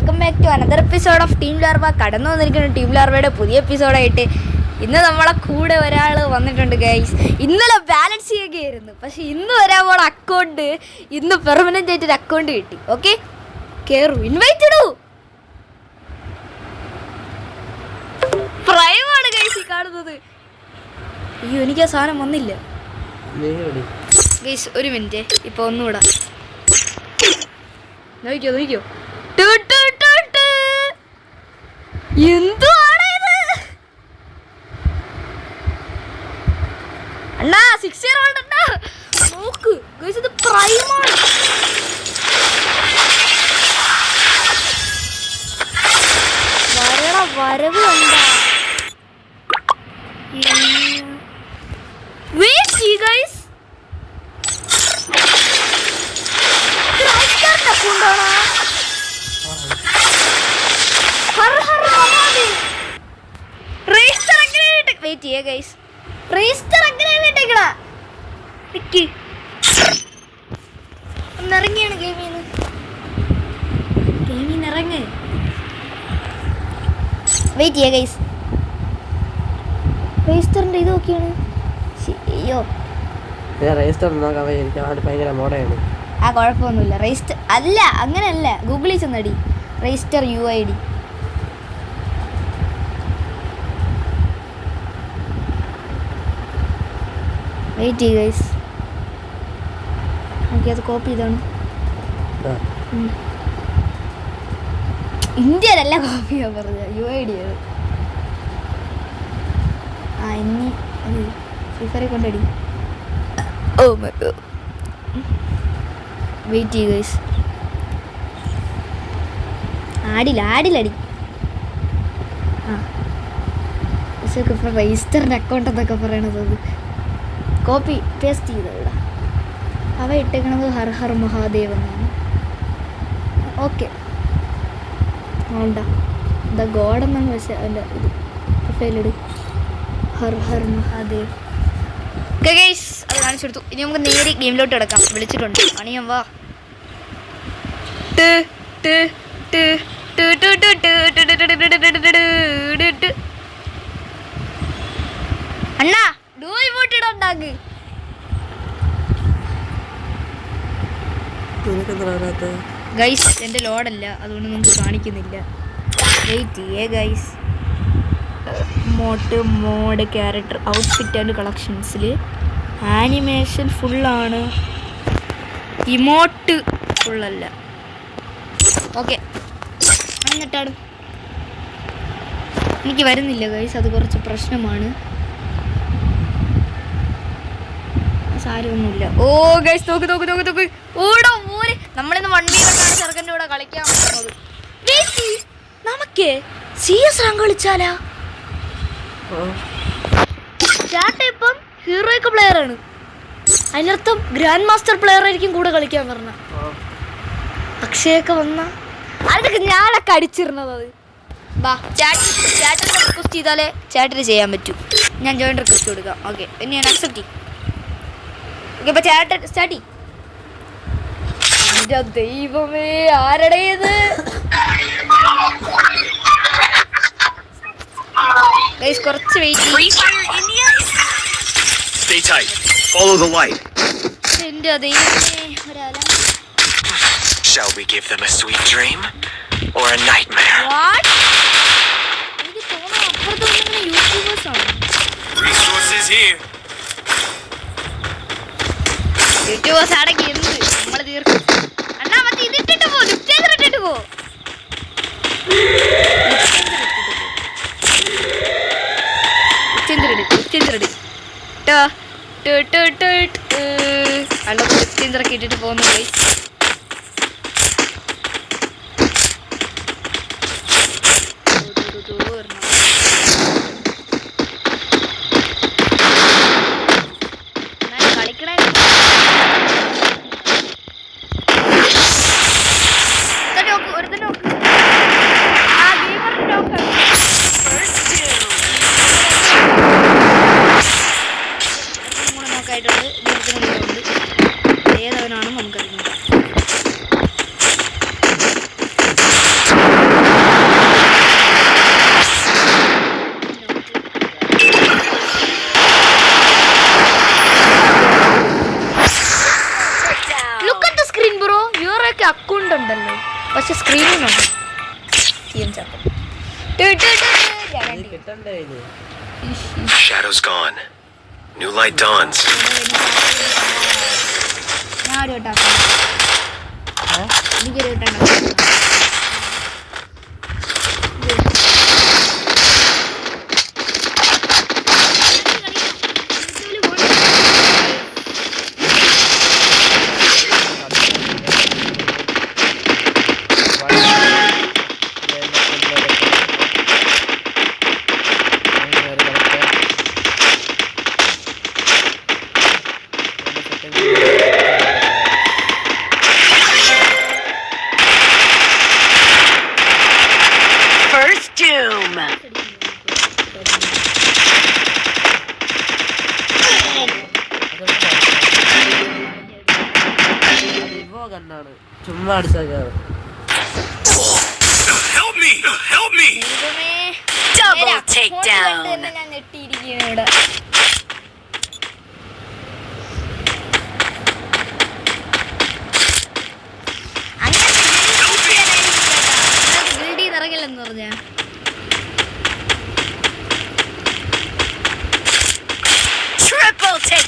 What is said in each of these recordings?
Welcome back to another episode of team larva. കടന്നു വന്നിരിക്കുന്ന team ലാർവയുടെ പുതിയ എപ്പിസോഡായിട്ട് ഇന്ന് നമ്മളെ കൂടെ ഒരാൾ വന്നിട്ടുണ്ട് ഗൈസ്. ഇന്നലെ ബാലൻസ് ചെയ്യുകയായിരുന്നു, പക്ഷെ ഇന്ന് വരാൻ പോണ അക്കൗണ്ട് ഇന്ന് പെർമനന്റ് ആയിട്ടൊരു അക്കൗണ്ട് കിട്ടി. ഓക്കെ, കേറു, ഇൻവൈറ്റ് ഇടൂ. പ്രൈമാണ് ഗൈസ് ഈ കാണുന്നത്. അയ്യോ, എനിക്ക് ആ സാധനം വന്നില്ല ഗൈസ്. ഒരു മിനിറ്റ്, ഇപ്പൊ ഒന്നുകൂടാ നോക്കിയോ നോക്കിയോ. എന്തുവാണ് ഇത് അണ്ണാ? 6 year old അണ്ണാ, നോക്ക് ഗയ്സ്, ഇത് പ്രൈമാണ്. വരവ് കണ്ടാ. വെയിറ്റ് ചെയ്യ് ഗയ്സ്, അക്കൗണ്ടാണോ? വെയിറ്റ് ചെയ്യേ ഗൈസ്, രജിസ്റ്റർ അങ്ങനെ ഇട്ടേക്കടാ. ഒന്നിറങ്ങിയാണ് ഗെയിമിന്ന് ഇറങ്ങ്. വെയിറ്റ് ചെയ്യേ ഗൈസ്, രജിസ്റ്ററിന്റെ ഇത് നോക്കിയാണ്. അയ്യോ, ആ കുഴപ്പമൊന്നുമില്ല. രജിസ്റ്റർ അല്ല, അങ്ങനെയല്ല, ഗൂഗിളിൽ ചെന്നടി രജിസ്റ്റർ UID. വെയിറ്റ് ചെയ്യ് ഗൈസ്, എനിക്കത് കോപ്പി ചെയ്താണ്. ഇന്ത്യയിലല്ല കോപ്പി ചെയ്യാൻ പറഞ്ഞ, UID ആണ്. ആ ഇനി ഫ്രീ ഫയറിൽ കൊണ്ടടി. ഓ മൈ ഗോഡ്, വെയിറ്റ് ചെയ്യ് ഗൈസ്. ആടിലടി. ആ ഇപ്പം രജിസ്റ്ററിൻ്റെ അക്കൗണ്ട് എന്നൊക്കെ പറയണത് അത് കോപ്പി പേസ്റ്റ് ചെയ്തവിടെ. അവ ഇട്ടേക്കണത് ഹർ ഹർ മഹാദേവ് എന്നാണ്. ഓക്കെ, വേണ്ട ദ ഗോഡ് എന്നാണ്. പക്ഷേ അല്ല, ഇത് പ്രൊഫൈലിട് ഹർ ഹർ മഹാദേവ്. ഗൈസ്, അത് കാണിച്ചു കൊടുത്തു. ഇനി നമുക്ക് നേരെ ഗെയിമിലോട്ട് കിടക്കാം. വിളിച്ചിട്ടുണ്ട്, അണിയാൻ വാ. അണ്ണാ ഡൂയിട്ടാക്ക്. ഗൈസ്, എൻ്റെ ലോഡല്ല, അതുകൊണ്ട് നമുക്ക് കാണിക്കുന്നില്ല. വെയിറ്റ് ചെയ്യേ guys. Mode character outfit and കളക്ഷൻസിൽ ആനിമേഷൻ ഫുള്ളാണ്, ഇമോട്ട് ഫുള്ളല്ല. ഓക്കെ, എന്നിട്ടാണ് എനിക്ക് വരുന്നില്ല ഗൈസ്, അത് കുറച്ച് പ്രശ്നമാണ്. സാരമൊന്നുമില്ല. ഓ ഗൈസ്, നോക്ക് ഓടോ മോനെ. നമ്മളിന്ന് വണ്ടിയിലൊക്കെയാണ് ചെറുക്കൻ്റെ കൂടെ കളിക്കാൻ പോകുന്നത്. നമുക്ക് CS റാങ്ക് കളിച്ചാലാ? ചേട്ടൻ ഇപ്പം ഹീറോയ്ക്ക് പ്ലെയർ ആണ്, അതിനർത്ഥം ഗ്രാൻഡ് മാസ്റ്റർ പ്ലെയർ ആയിരിക്കും കൂടെ കളിക്കാൻ പറഞ്ഞ. അക്ഷയൊക്കെ വന്ന അതൊക്കെ ഞാനൊക്കെ അടിച്ചിരുന്നത്. അത് ബാ, ചേട്ടൻ റിക്വസ്റ്റ് ചെയ്താലേ ചേട്ടന് ചെയ്യാൻ പറ്റൂ. ഞാൻ ജോയിൻ റിക്വസ്റ്റ് കൊടുക്കാം. ഓക്കെ, ഇനി ഞാൻ അക്സെപ്റ്റ് ചെയ്യും. ഓക്കെ, ഇപ്പൊ ചേട്ടൻ സ്റ്റാർട്ട് ചെയ്യും. ദൈവമേ, ആരുടെ ഇത്? ഗയ്സ്, കുറച്ച് വെയിറ്റ് ചെയ്യ്. എന്റെ ദൈവമേ, ഒരല. Shall we give them a sweet dream or a nightmare? What? എനിക്ക് തോന്നുന്നു അപ്പുറത്തൊന്നും യൂട്യൂബേഴ്സ് ആണ്. Resources here. യൂട്യൂബേഴ്സ് ആണെങ്കിൽ എന്ത് നമ്മൾ തീർക്കും. അണ്ണാ, മറ്റേ ഇതിട്ടിട്ട് പോ, ലിപ്റ്റേസർ ഇട്ടിട്ട് പോ. ലിപ്റ്റേസറൊക്കെ ഇട്ടിട്ട് പോകുന്നു ഗൈസ്. ഏതവനാണ് നമുക്കറിയില്ല. എനിക്ക് അക്കൗണ്ട് ഉണ്ടല്ലോ, പക്ഷെ സ്ക്രീനിലുണ്ട്. Shadows gone. New light dawns. ഞാൻ ഒരു വട്ടം എനിക്കൊരു വട്ടം ചുമ്മാ അടിച്ചാൽ ഞാൻ നെട്ടിയിരിക്കുകയാണ് ഇവിടെ. ബിൽഡിൽ ഇറങ്ങില്ലെന്ന് പറഞ്ഞ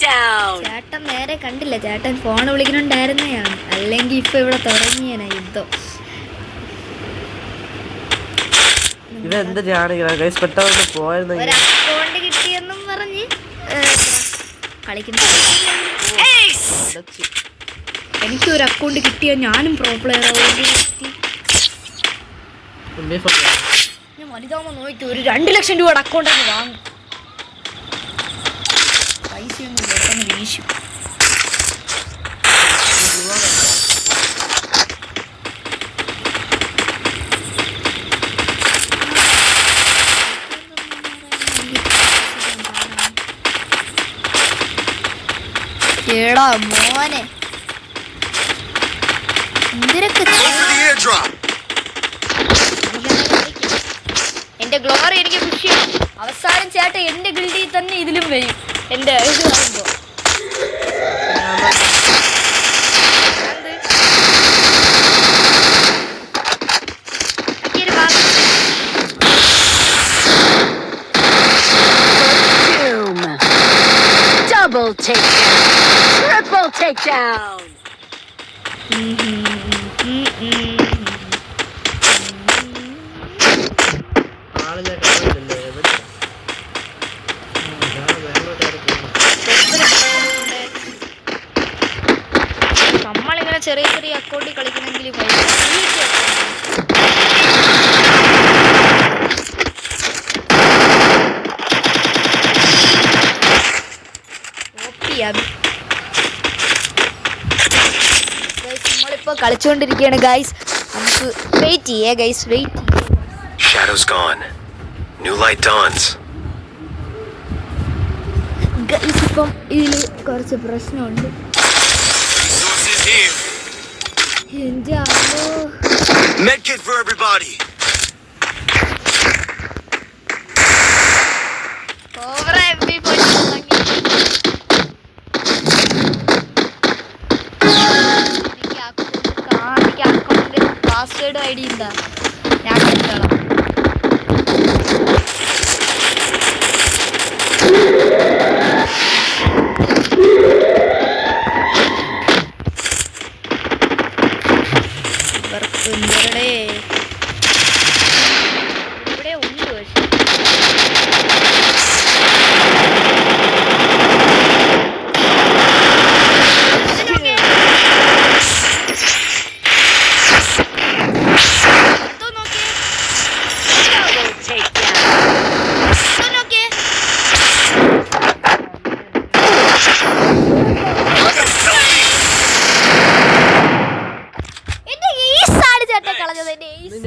ചേട്ടൻ നേരെ കണ്ടില്ല, ചേട്ടൻ ഫോൺ വിളിക്കണുണ്ടായിരുന്നെയാണ്, അല്ലെങ്കിൽ ഇപ്പൊ ഇവിടെ തുടങ്ങിയനാ യുദ്ധം. ഒരു അക്കൗണ്ട് കിട്ടിയെന്നും പറഞ്ഞ് കളിക്കുന്നു. എനിക്കൊരു അക്കൗണ്ട് കിട്ടിയാൽ ഞാനും പ്രോ പ്ലെയർ ആവും. ഞാൻ വലുതാവുമ്പോൾ നോക്കി ഒരു 2 ലക്ഷം രൂപയുടെ അക്കൗണ്ട് ഒക്കെ വാങ്ങും. പൈസയൊന്നും പെട്ടെന്ന് വീശും. എടാ മോനെ എന്തിനൊക്കെ എന്റെ ഗ്ലോറി എനിക്ക് പുഷിയാണ്. അവസാനം ചേട്ടൻ എന്റെ ഗിൽഡിൽ തന്നെ ഇതിലും വരും. എന്റെ ഇത് പറയുമ്പോ Double takedown. Triple takedown. നമ്മളിങ്ങനെ ചെറിയ ചെറിയ അക്കൗണ്ടിൽ കളിക്കണമെങ്കിൽ നമ്മളിപ്പോ കളിച്ചുകൊണ്ടിരിക്കുകയാണ് ഗൈസ്. നമുക്ക് വെയിറ്റ് ചെയ്യേ guys, wait. Shadows gone. New light dawns. Guys ഇപ്പം ഇതിൽ കുറച്ച് പ്രശ്നമുണ്ട്. എന്റെ അമ്മോ. Medkit for everybody. Over MP പോയി വാങ്ങി. എനിക്ക് അക്കൗണ്ടിന്റെ പാസ്വേഡ് ID എന്താ ഞാൻ എടുത്തോളാം. ഇവിടെ ഉണ്ട് പക്ഷെ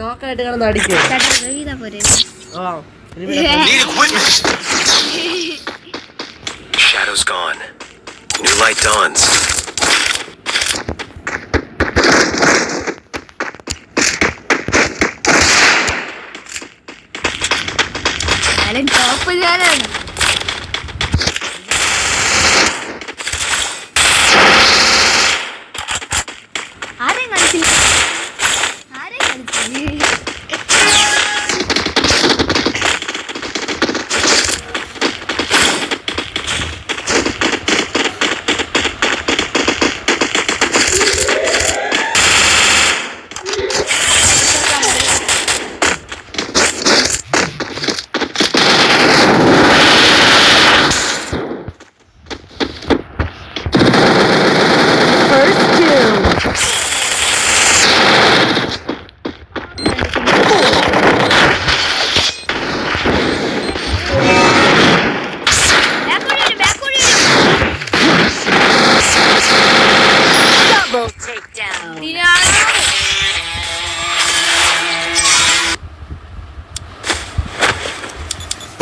നോക്കായിട്ട് കിടന്ന് അടിക്കും. Shadows gone. New light dawns. Top ഞാനാണ്. ആരെയും കാണിച്ചില്ല.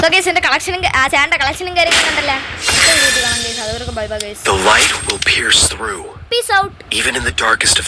അപ്പോൾ ഗൈസ് എൻ്റെ കളക്ഷനും ചേട്ടൻ്റെ കളക്ഷനും കാര്യങ്ങളും കണ്ടല്ലേ കാണാം ഗൈസ്. അതുവരെ bye bye guys. The light will pierce through, peace out. even in the darkest of